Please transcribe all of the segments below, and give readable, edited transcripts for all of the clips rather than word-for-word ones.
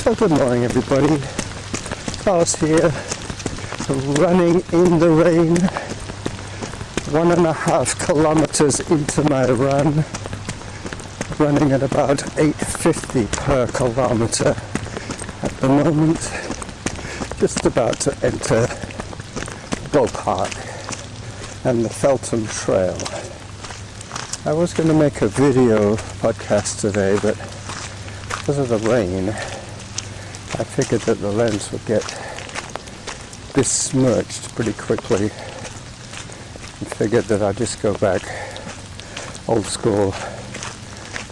So good morning, everybody. Carl's here, running in the rain, 1.5 kilometers into my run, running at about 8.50 per kilometer at the moment, just about to enter Beaupark and the Feltham Trail. I was going to make a video podcast today, but because of the rain, I figured that the lens would get besmirched pretty quickly, and figured that I'd just go back old school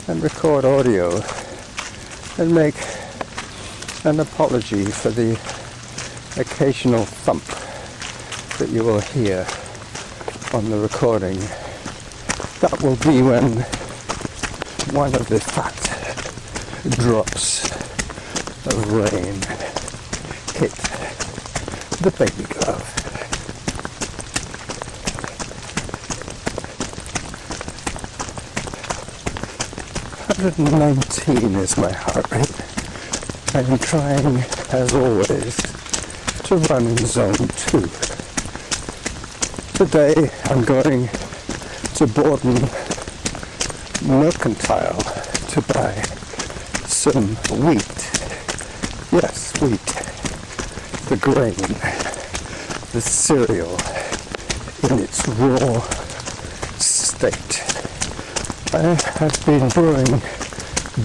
and record audio and make an apology for the occasional thump that you will hear on the recording. That will be when one of the fat drops of rain hit the baby glove. "119 is my heart rate. I am trying, as always, to run in zone 2. Today I'm going to Borden Mercantile to buy some wheat. Yes, wheat. The grain, the cereal in its raw state. I have been brewing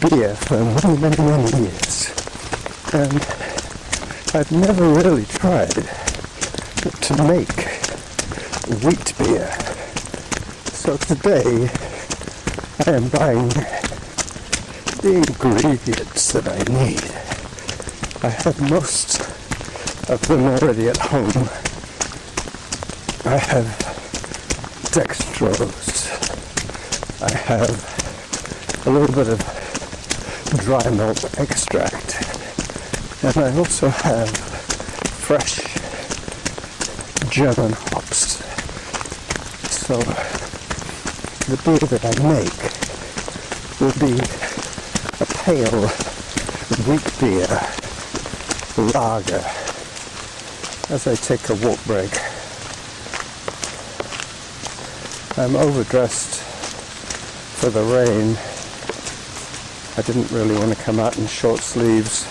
beer for many years, and I've never really tried to make wheat beer. So today I am buying the ingredients that I need. I have most of them already at home. I have dextrose. I have a little bit of dry malt extract. And I also have fresh German hops. So the beer that I make will be a pale wheat beer lager as I take a walk break. I'm overdressed for the rain. I didn't really want to come out in short sleeves.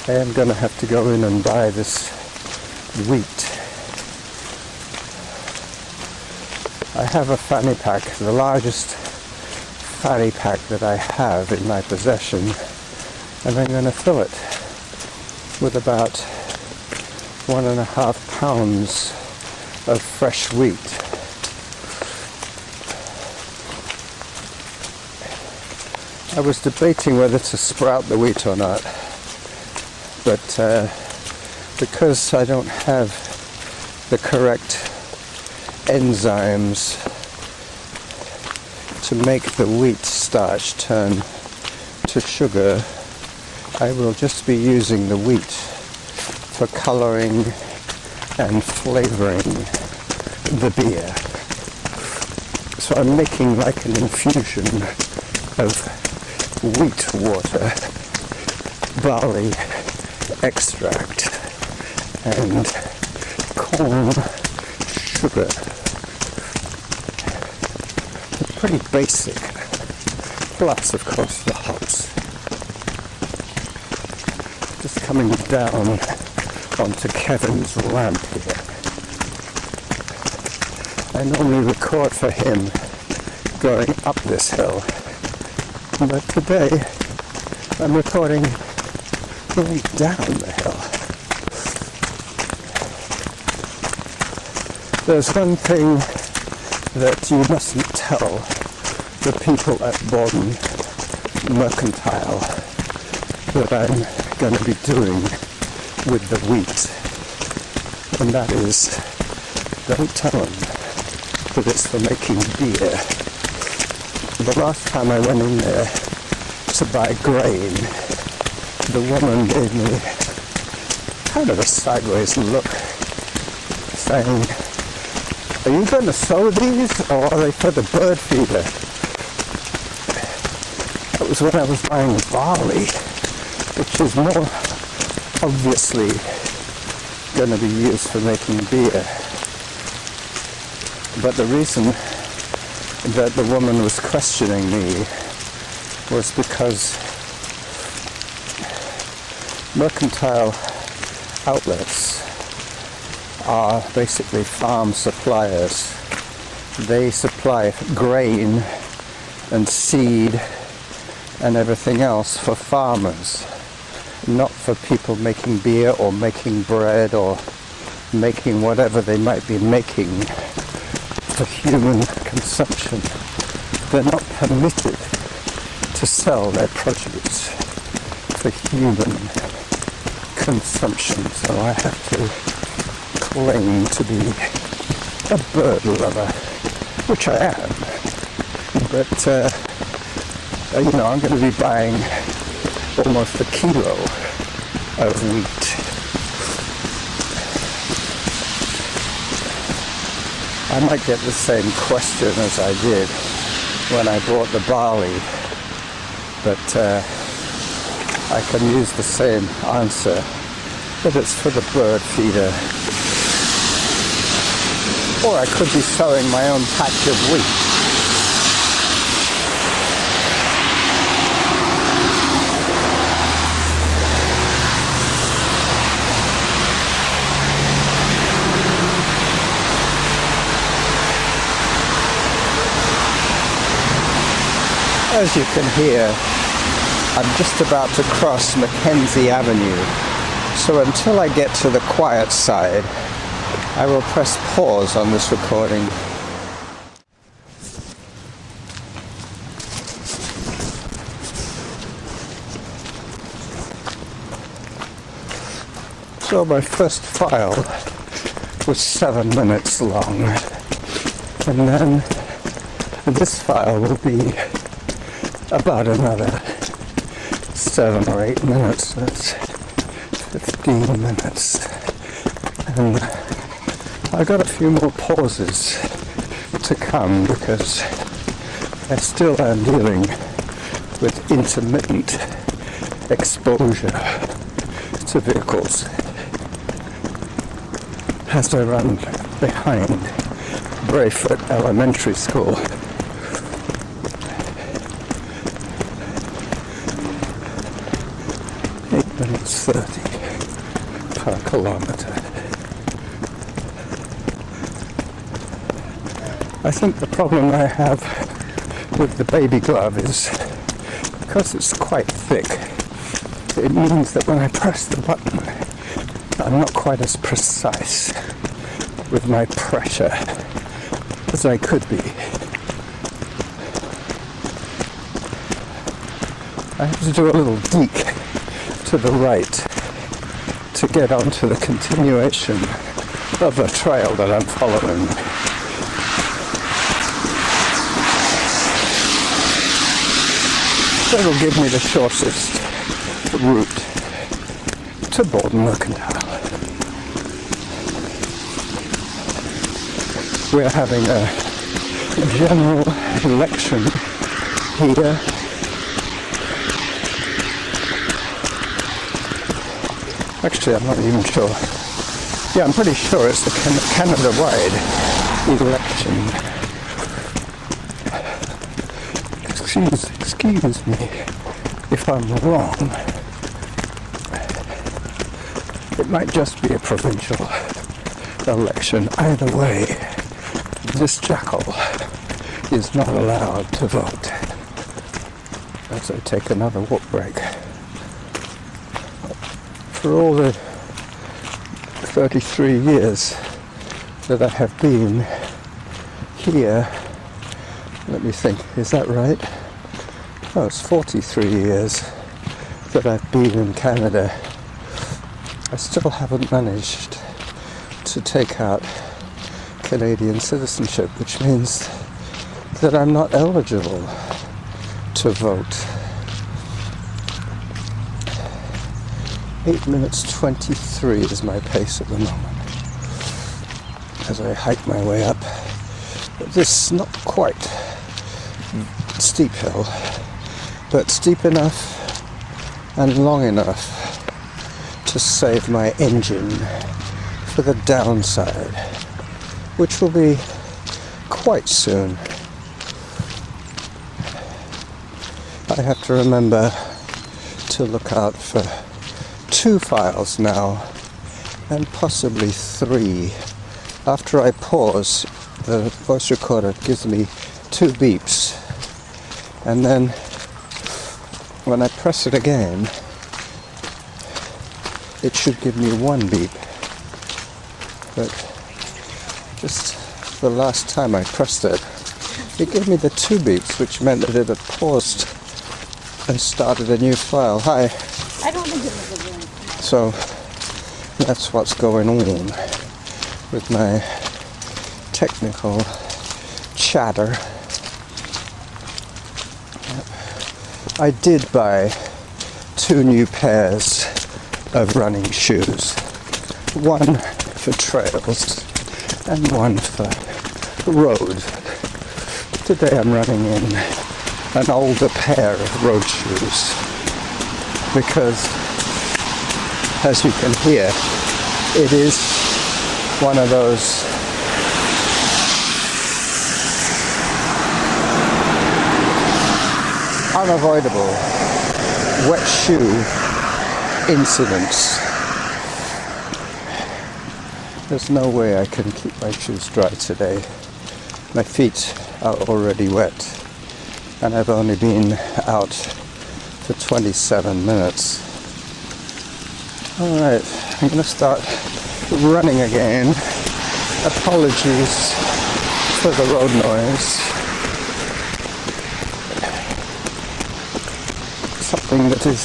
I am going to have to go in and buy this wheat. I have a fanny pack, the largest fanny pack that I have in my possession, and I'm going to fill it with about 1.5 pounds of fresh wheat. I was debating whether to sprout the wheat or not, but because I don't have the correct enzymes to make the wheat starch turn to sugar, I will just be using the wheat for coloring and flavoring the beer. So I'm making like an infusion of wheat water, barley extract, and corn sugar. Pretty basic, plus of course the hops. Just coming down onto Kevin's ramp here. I normally record for him going up this hill, but today I'm recording going down the hill. There's one thing that you mustn't tell the people at Borden Mercantile that I'm going to be doing with the wheat, and that is, don't tell them that it's for making beer. The last time I went in there to buy grain, the woman gave me kind of a sideways look, saying, "Are you going to sow these, or are they for the bird feeder?" That was when I was buying barley which is more obviously going to be used for making beer. But the reason that the woman was questioning me was because mercantile outlets are basically farm suppliers. They supply grain and seed and everything else for farmers, not for people making beer or making bread or making whatever they might be making for human consumption. They're not permitted to sell their produce for human consumption, so I have to claim to be a bird lover, which I am. But I'm going to be buying almost a kilo of wheat. I might get the same question as I did when I bought the barley, but I can use the same answer, that it's for the bird feeder. Or I could be sowing my own patch of wheat. As you can hear, I'm just about to cross Mackenzie Avenue, so until I get to the quiet side, I will press pause on this recording. So my first file was 7 minutes long, and then this file will be about another 7 or 8 minutes. That's 15 minutes. And I got a few more pauses to come because I still am dealing with intermittent exposure to vehicles as I run behind Brayfoot Elementary School. Minutes 30 per kilometre. I think the problem I have with the baby glove is because it's quite thick, it means that when I press the button, I'm not quite as precise with my pressure as I could be. I have to do a little deke to the right to get onto the continuation of the trail that I'm following. That'll give me the shortest route to Borden Mercantile. We're having a general election here. Actually, I'm not even sure. Yeah, I'm pretty sure it's the Canada-wide election. Excuse me if I'm wrong. It might just be a provincial election. Either way, this jackal is not allowed to vote. As I take another walk break. For all the 33 years that I have been here, let me think, is that right? Oh, it's 43 years that I've been in Canada. I still haven't managed to take out Canadian citizenship, which means that I'm not eligible to vote. 8 minutes 23 is my pace at the moment as I hike my way up this not quite steep hill, but steep enough and long enough to save my engine for the downside, which will be quite soon. I have to remember to look out for 2 files now, and possibly 3. After I pause, the voice recorder gives me 2 beeps, and then when I press it again, it should give me 1 beep. But just the last time I pressed it, it gave me the 2 beeps, which meant that it had paused and started a new file. Hi. I don't think it was a room. So that's what's going on with my technical chatter. I did buy 2 new pairs of running shoes. One for trails and one for road. Today I'm running in an older pair of road shoes because, as you can hear, it is one of those unavoidable wet shoe incidents. There's no way I can keep my shoes dry today. My feet are already wet, and I've only been out for 27 minutes. Alright, I'm going to start running again. Apologies for the road noise. Something that is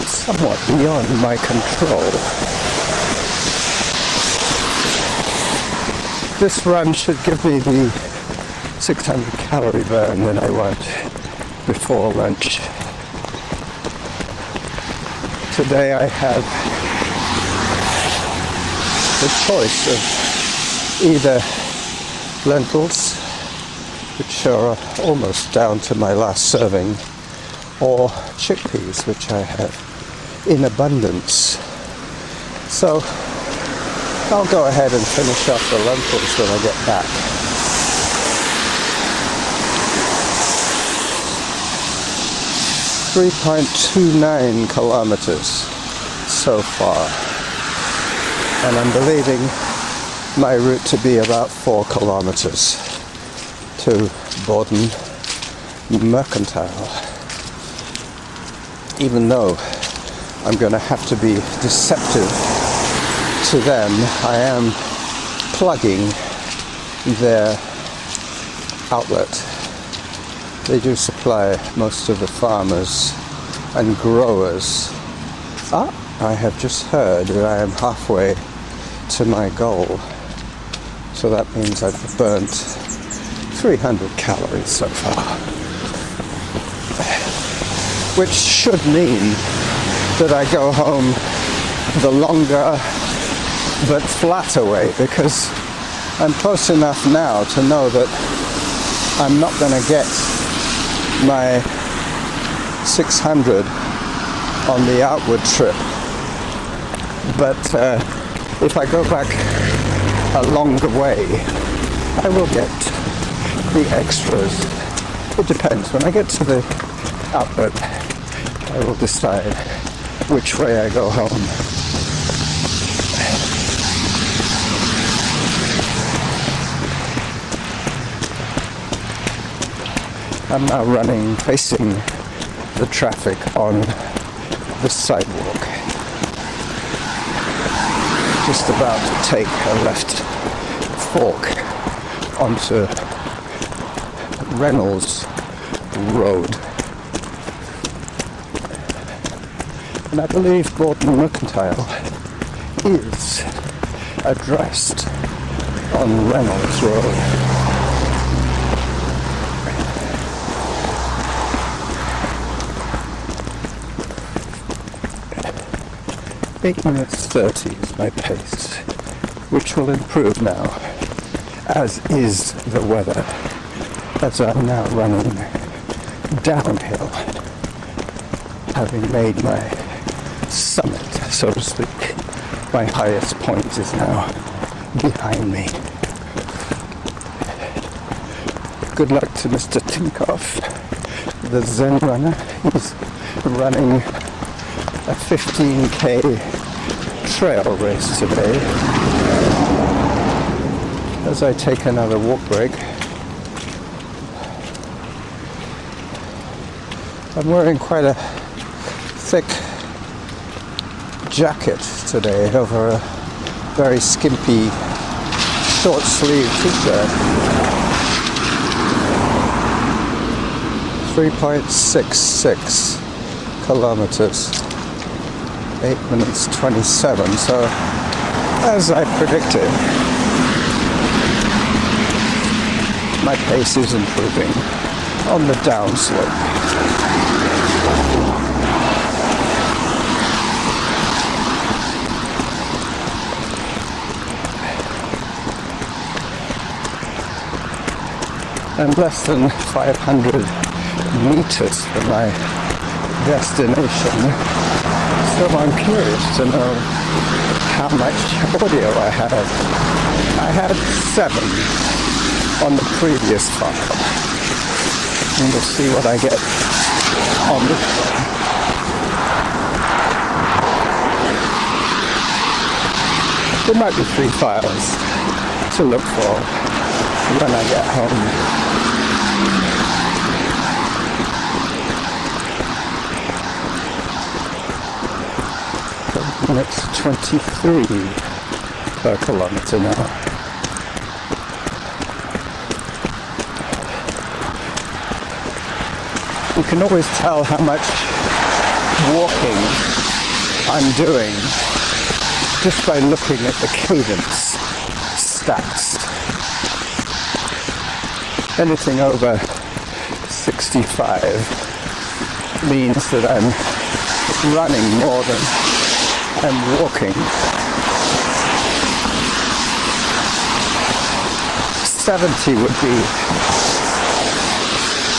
somewhat beyond my control. This run should give me the 600 calorie burn that I want before lunch. Today I have the choice of either lentils, which are almost down to my last serving, or chickpeas, which I have in abundance. So I'll go ahead and finish off the lentils when I get back. .29 kilometers so far, and I'm believing my route to be about 4 kilometers to Borden Mercantile. Even though I'm going to have to be deceptive to them, I am plugging their outlet. They do supply most of the farmers and growers. I have just heard that I am halfway to my goal. So that means I've burnt 300 calories so far. Which should mean that I go home the longer but flatter way, because I'm close enough now to know that I'm not going to get my 600 on the outward trip. But if I go back a longer way, I will get the extras. It depends. When I get to the outlet, I will decide which way I go home. I'm now running facing the traffic on the sidewalk. Just about to take a left fork onto Reynolds Road. And I believe Borden Mercantile is addressed on Reynolds Road. Eight minutes 30 is my pace, which will improve now, as is the weather, as I'm now running downhill having made my summit, so to speak. My highest point is now behind me. Good luck to Mr. Tinkoff, the Zen runner. He's running a 15k trail race today. As I take another walk break, I'm wearing quite a thick jacket today over a very skimpy short sleeve t-shirt. 3.66 kilometers, 8 minutes 27. So as I predicted, my pace is improving on the downslope. I'm less than 500 meters from my destination, so I'm curious to know how much audio I had. I had 7 on the previous file, and we'll see what I get on this one. There might be 3 files to look for when I get home. Minutes 23 per kilometer now. You can always tell how much walking I'm doing just by looking at the cadence stats. Anything over 65 means that I'm running more than I'm walking. 70 would be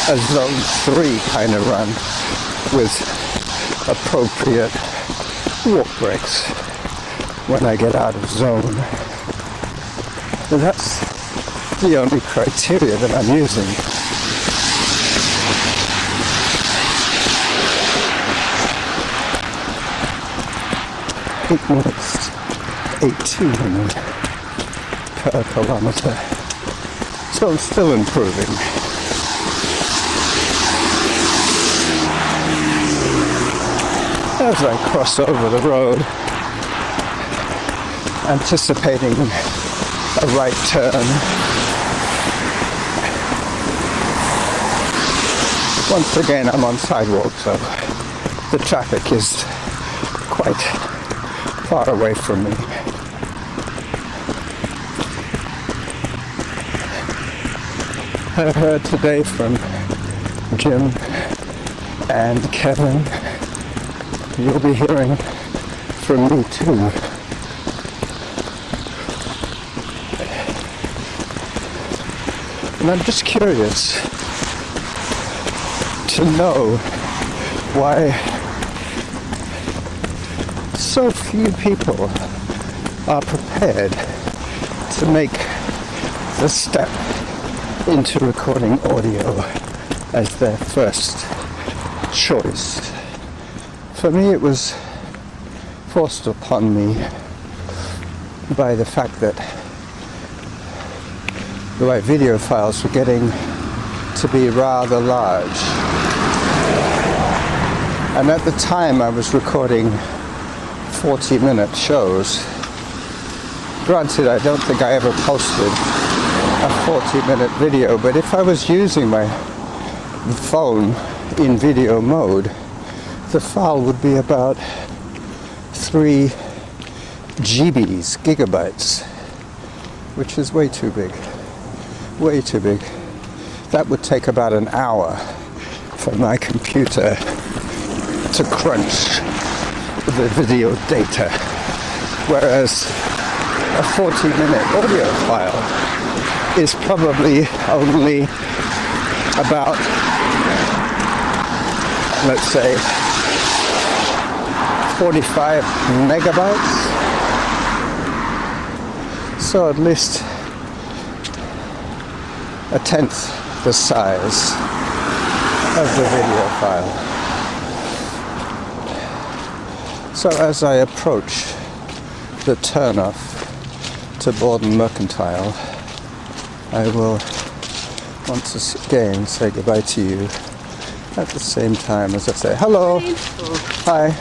a zone 3 kind of run with appropriate walk breaks when I get out of zone. And that's the only criteria that I'm using. Minutes 18 per kilometer. So I'm still improving. As I cross over the road, anticipating a right turn. Once again, I'm on sidewalk, so the traffic is quite far away from me. I heard today from Jim and Kevin. You'll be hearing from me too. And I'm just curious to know why so few people are prepared to make the step into recording audio as their first choice. For me, it was forced upon me by the fact that my video files were getting to be rather large. And at the time I was recording 40-minute shows. Granted, I don't think I ever posted a 40-minute video, but if I was using my phone in video mode, the file would be about 3 gigabytes, which is way too big. Way too big. That would take about an hour for my computer to crunch the video data, whereas a 40-minute audio file is probably only about, let's say, 45 megabytes. So at least a tenth the size of the video file. So as I approach the turnoff to Borden Mercantile, I will once again say goodbye to you at the same time as I say hello. Hi.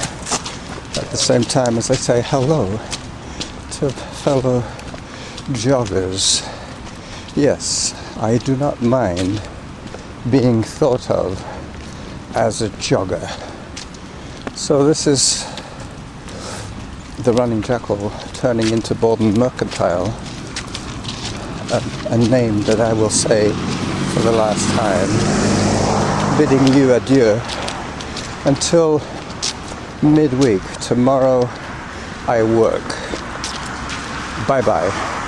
At the same time as I say hello to fellow joggers. Yes, I do not mind being thought of as a jogger. So this is the Running Jackal turning into Borden Mercantile, a name that I will say for the last time, bidding you adieu until midweek. Tomorrow I work. Bye bye.